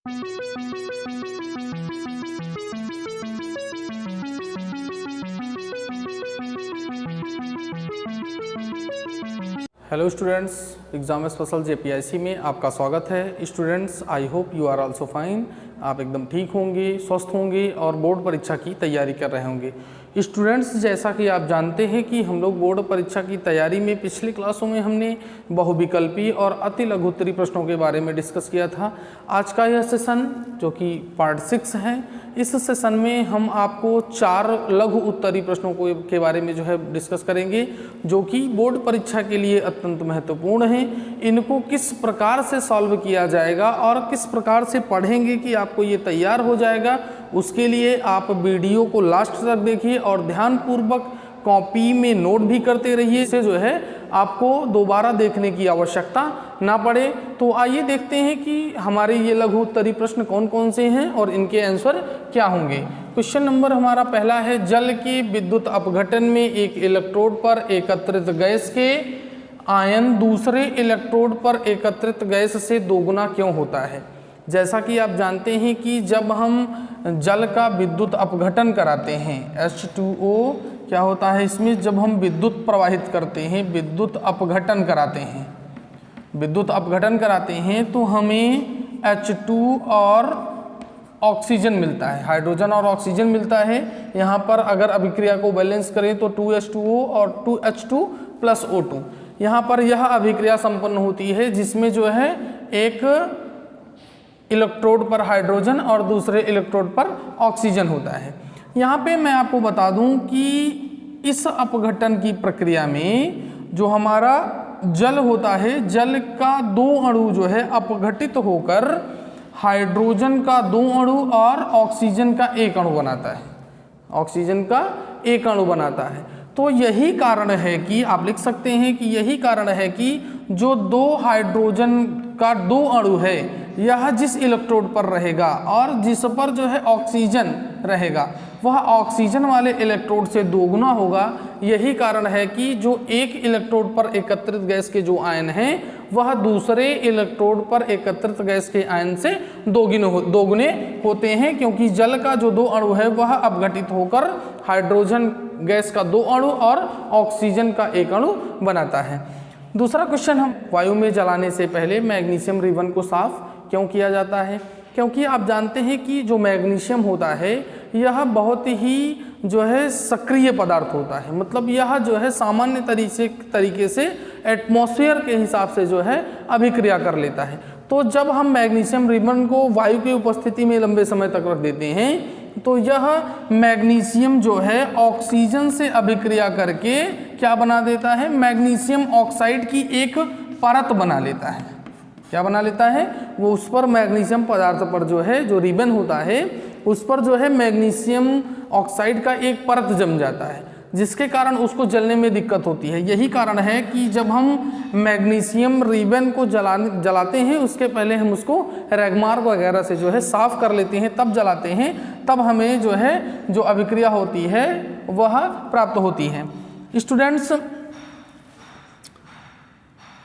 Hello students, exam special JPIC में आपका स्वागत है। Students, I hope you are also fine. आप एकदम ठीक होंगे, स्वस्थ होंगे और बोर्ड परीक्षा की तैयारी कर रहे होंगे। स्टूडेंट्स, जैसा कि आप जानते हैं कि हम लोग बोर्ड परीक्षा की तैयारी में पिछली क्लासों में हमने बहुविकल्पी और अति लघु उत्तरीय प्रश्नों के बारे में डिस्कस किया था। आज का यह सेशन जो कि पार्ट 6 है, इस सेशन में हम आपको 4 लघु उत्तरीय प्रश्नों के बारे में जो है डिस्कस करेंगे, जो कि बोर्ड परीक्षा के लिए अत्यंत महत्वपूर्ण हैं। इनको किस प्रकार से सॉल्व किया जाएगा और किस प्रकार से पढ़ेंगे कि आपको ये तैयार हो जाएगा, उसके लिए आप वीडियो को लास्ट तक देखिए और ध्यानपूर्वक कॉपी में नोट भी करते रहिए। इससे जो है आपको दोबारा देखने की आवश्यकता ना पड़े। तो आइए देखते हैं कि हमारे ये लघु उत्तरीय प्रश्न कौन कौन से हैं और इनके आंसर क्या होंगे। क्वेश्चन नंबर हमारा पहला है, जल के विद्युत अपघटन में एक इलेक्ट्रोड पर एकत्रित गैस के आयन दूसरे इलेक्ट्रोड पर एकत्रित गैस से दोगुना क्यों होता है। जैसा कि आप जानते हैं कि जब हम जल का विद्युत अपघटन कराते हैं, H2O क्या होता है इसमें, जब हम विद्युत प्रवाहित करते हैं, विद्युत अपघटन कराते हैं तो हमें H2 और ऑक्सीजन मिलता है, हाइड्रोजन और ऑक्सीजन मिलता है। यहाँ पर अगर अभिक्रिया को बैलेंस करें तो 2H2O और 2H2 + O2, यहाँ पर यह अभिक्रिया संपन्न होती है जिसमें जो है एक इलेक्ट्रोड पर हाइड्रोजन और दूसरे इलेक्ट्रोड पर ऑक्सीजन होता है। यहाँ पे मैं आपको बता दूं कि इस अपघटन की प्रक्रिया में जो हमारा जल होता है, जल का 2 अणु जो है अपघटित होकर हाइड्रोजन का 2 अणु और ऑक्सीजन का 1 अणु बनाता है। तो यही कारण है कि आप लिख सकते हैं कि यही कारण है कि जो 2 हाइड्रोजन का 2 अणु है, यह जिस इलेक्ट्रोड पर रहेगा और जिस पर जो है ऑक्सीजन रहेगा, वह ऑक्सीजन वाले इलेक्ट्रोड से दोगुना होगा। यही कारण है कि जो एक इलेक्ट्रोड पर एकत्रित गैस के जो आयन हैं, वह दूसरे इलेक्ट्रोड पर एकत्रित गैस के आयन से दोगुने होते हैं, क्योंकि जल का जो 2 अणु है वह अपघटित होकर हाइड्रोजन गैस का 2 अणु और ऑक्सीजन का 1 अणु बनाता है। दूसरा क्वेश्चन, हम वायु में जलाने से पहले मैग्नीशियम रिबन को साफ क्यों किया जाता है। क्योंकि आप जानते हैं कि जो मैग्नीशियम होता है यह बहुत ही जो है सक्रिय पदार्थ होता है, मतलब यह जो है सामान्य तरीके से एटमॉस्फेयर के हिसाब से जो है अभिक्रिया कर लेता है। तो जब हम मैग्नीशियम रिबन को वायु की उपस्थिति में लंबे समय तक रख देते हैं तो यह मैग्नीशियम जो है ऑक्सीजन से अभिक्रिया करके क्या बना देता है, मैग्नीशियम ऑक्साइड की एक परत बना लेता है। क्या बना लेता है वो, उस पर मैग्नीशियम पदार्थ पर जो है, जो रिबन होता है उस पर जो है मैग्नीशियम ऑक्साइड का एक परत जम जाता है, जिसके कारण उसको जलने में दिक्कत होती है। यही कारण है कि जब हम मैग्नीशियम रिबन को जलाते हैं उसके पहले हम उसको रैगमार्क वगैरह से जो है साफ कर लेते हैं, तब जलाते हैं, तब हमें जो है जो अभिक्रिया होती है वह प्राप्त होती है। स्टूडेंट्स,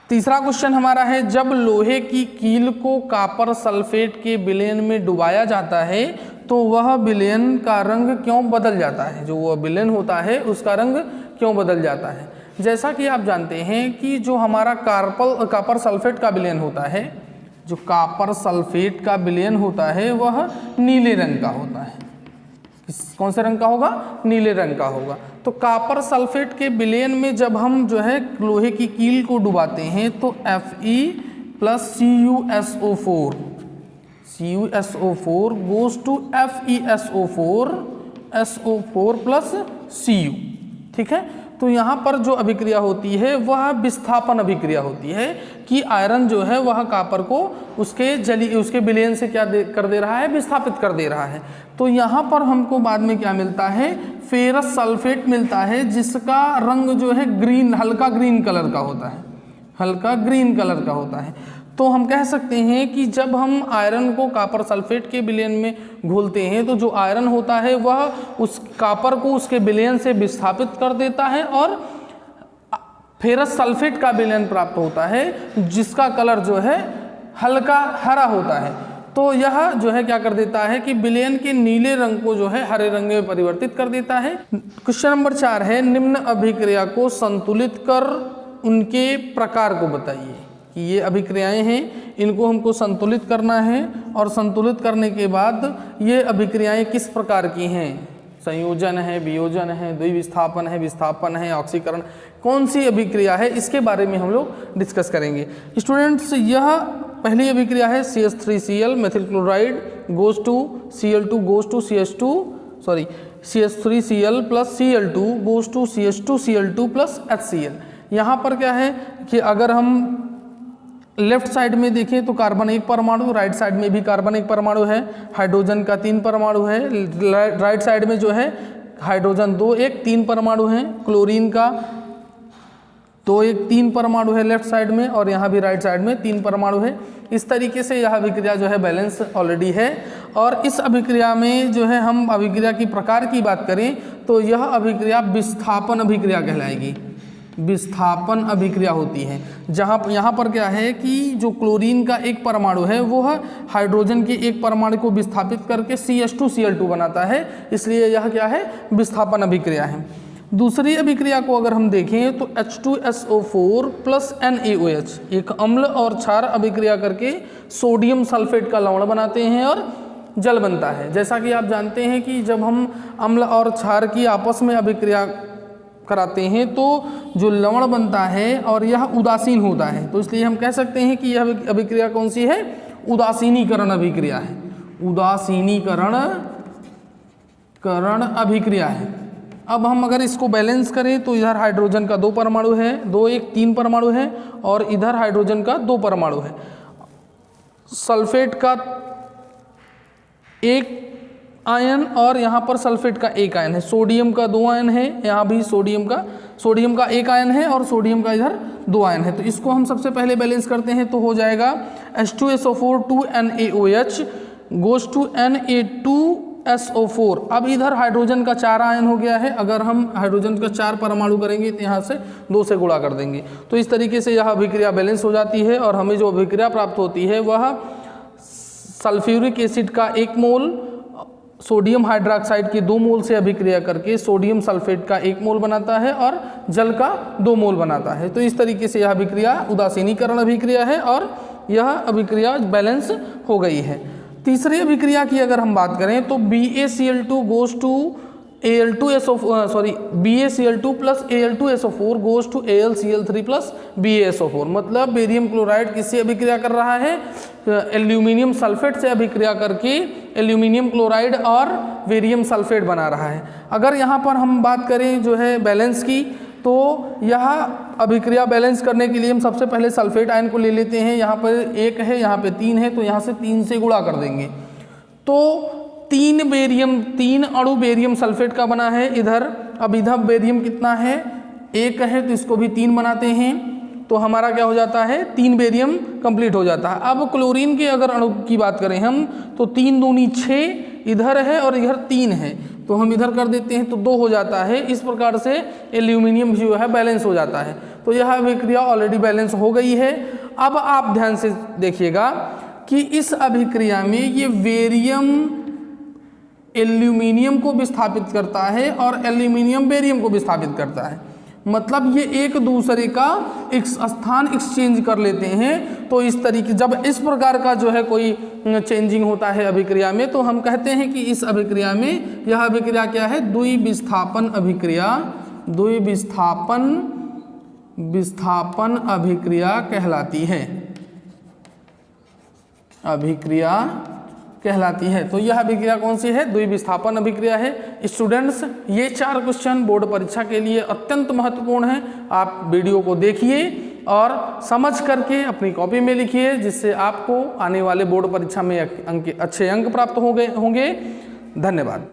तीसरा क्वेश्चन हमारा है, जब लोहे की कील को कॉपर सल्फेट के विलयन में डुबाया जाता है तो वह विलयन का रंग क्यों बदल जाता है। जो वह विलयन होता है उसका रंग क्यों बदल जाता है। जैसा कि आप जानते हैं कि जो हमारा कॉपर सल्फेट का विलयन होता है, जो कॉपर सल्फेट का विलयन होता है वह नीले रंग का होता है। कौन से रंग का होगा, नीले रंग का होगा। तो कॉपर सल्फेट के विलयन में जब हम जो है लोहे की कील को डुबाते हैं तो Fe + CuSO4 goes to FeSO4 SO4 + Cu। ठीक है, तो यहाँ पर जो अभिक्रिया होती है वह विस्थापन अभिक्रिया होती है कि आयरन जो है वह कॉपर को उसके विलयन से क्या कर दे रहा है, विस्थापित कर दे रहा है। तो यहाँ पर हमको बाद में क्या मिलता है, फेरस सल्फेट मिलता है, जिसका रंग जो है हल्का ग्रीन कलर का होता है। तो हम कह सकते हैं कि जब हम आयरन को कॉपर सल्फेट के विलयन में घोलते हैं तो जो आयरन होता है वह उस कॉपर को उसके विलयन से विस्थापित कर देता है और फेरस सल्फेट का विलयन प्राप्त होता है, जिसका कलर जो है हल्का हरा होता है। तो यह जो है क्या कर देता है कि विलयन के नीले रंग को जो है हरे रंग में परिवर्तित कर देता है। क्वेश्चन नंबर 4 है, निम्न अभिक्रिया को संतुलित कर उनके प्रकार को बताइए। कि ये अभिक्रियाएं हैं, इनको हमको संतुलित करना है और संतुलित करने के बाद ये अभिक्रियाएं किस प्रकार की हैं, संयोजन है, वियोजन है, द्विविस्थापन है, विस्थापन है, ऑक्सीकरण, कौन सी अभिक्रिया है, इसके बारे में हम लोग डिस्कस करेंगे। स्टूडेंट्स, यह पहली अभिक्रिया है CH3Cl methyl chloride goes to Cl2 goes to CH3Cl plus Cl2 goes to CH2Cl2 plus HCl। यहाँ पर क्या है कि अगर हम लेफ्ट साइड में देखें तो कार्बन 1 परमाणु, राइट साइड में भी कार्बन 1 परमाणु है, हाइड्रोजन का 3 परमाणु है, राइट साइड में जो है हाइड्रोजन 2 1 3 परमाणु हैं, क्लोरीन का 2 1 3 परमाणु है लेफ्ट साइड में, और यहाँ भी राइट साइड में 3 परमाणु है। इस तरीके से यह अभिक्रिया जो है बैलेंस ऑलरेडी है। और इस अभिक्रिया में जो है हम अभिक्रिया की प्रकार की बात करें तो यह अभिक्रिया विस्थापन अभिक्रिया कहलाएगी। विस्थापन अभिक्रिया होती है, जहाँ यहाँ पर क्या है कि जो क्लोरीन का 1 परमाणु है वो हाइड्रोजन के 1 परमाणु को विस्थापित करके CH2Cl2 बनाता है, इसलिए यह क्या है, विस्थापन अभिक्रिया है। दूसरी अभिक्रिया को अगर हम देखें तो H2SO4 प्लस NaOH एक अम्ल और क्षार अभिक्रिया करके सोडियम सल्फेट का लवण बनाते हैं और जल बनता है। जैसा कि आप जानते हैं कि जब हम अम्ल और क्षार की आपस में अभिक्रिया कराते हैं तो जो लवण बनता है और यह उदासीन होता है, तो इसलिए हम कह सकते हैं कि यह अभिक्रिया कौन सी है, उदासीनीकरण अभिक्रिया है। उदासीनीकरण अभिक्रिया है। अब हम अगर इसको बैलेंस करें तो इधर हाइड्रोजन का 2 परमाणु है, 2 1 3 परमाणु है, और इधर हाइड्रोजन का 2 परमाणु है, सल्फेट का 1 आयन और यहाँ पर सल्फेट का 1 आयन है, सोडियम का 2 आयन है, यहाँ भी सोडियम का 1 आयन है और सोडियम का इधर 2 आयन है। तो इसको हम सबसे पहले बैलेंस करते हैं तो हो जाएगा H2SO4 2 NaOH goes to Na2SO4। अब इधर हाइड्रोजन का 4 आयन हो गया है, अगर हम हाइड्रोजन का 4 परमाणु करेंगे तो यहाँ से 2 से गुणा कर देंगे, तो इस तरीके से यह अभिक्रिया बैलेंस हो जाती है और हमें जो अभिक्रिया प्राप्त होती है वह सल्फ्यूरिक एसिड का 1 मोल सोडियम हाइड्रोक्साइड के 2 मोल से अभिक्रिया करके सोडियम सल्फेट का 1 मोल बनाता है और जल का 2 मोल बनाता है। तो इस तरीके से यह अभिक्रिया उदासीनीकरण अभिक्रिया है और यह अभिक्रिया बैलेंस हो गई है। तीसरी अभिक्रिया की अगर हम बात करें तो BaCl2 goes to BaCl2 plus Al2SO4 goes to AlCl3 plus BaSO4। मतलब बेरियम क्लोराइड किससे अभिक्रिया कर रहा है, एल्यूमिनियम सल्फेट से अभिक्रिया करके एल्यूमिनियम क्लोराइड और बेरियम सल्फेट बना रहा है। अगर यहाँ पर हम बात करें जो है बैलेंस की, तो यह अभिक्रिया बैलेंस करने के लिए हम सबसे पहले सल्फेट आयन को ले लेते हैं। यहाँ पर 1 है, यहाँ पे 3 है, तो यहाँ से 3 से गुणा कर देंगे तो 3 अणु बेरियम सल्फेट का बना है इधर। अब इधर बेरियम कितना है, 1 है, तो इसको भी 3 बनाते हैं, तो हमारा क्या हो जाता है, 3 बेरियम कंप्लीट हो जाता है। अब क्लोरीन के अगर अणु की बात करें हम तो 3 दूनी 6 इधर है और इधर 3 है, तो हम इधर कर देते हैं तो 2 हो जाता है। इस प्रकार से एल्यूमिनियम जो है बैलेंस हो जाता है। तो यह अभिक्रिया ऑलरेडी बैलेंस हो गई है। अब आप ध्यान से देखिएगा कि इस अभिक्रिया में ये बेरियम एल्यूमिनियम को विस्थापित करता है और एल्यूमिनियम बेरियम को विस्थापित करता है। मतलब ये एक दूसरे का स्थान एक्सचेंज कर लेते हैं। तो इस तरीके जब इस प्रकार का जो है कोई चेंजिंग होता है अभिक्रिया में, तो हम कहते हैं कि इस अभिक्रिया में यह अभिक्रिया क्या है, द्विविस्थापन अभिक्रिया, विस्थापन अभिक्रिया कहलाती है, अभिक्रिया कहलाती है। तो यह अभिक्रिया कौन सी है, द्विविस्थापन अभिक्रिया है। स्टूडेंट्स, ये 4 क्वेश्चन बोर्ड परीक्षा के लिए अत्यंत महत्वपूर्ण है। आप वीडियो को देखिए और समझ करके अपनी कॉपी में लिखिए, जिससे आपको आने वाले बोर्ड परीक्षा में अच्छे अंक प्राप्त होंगे। धन्यवाद।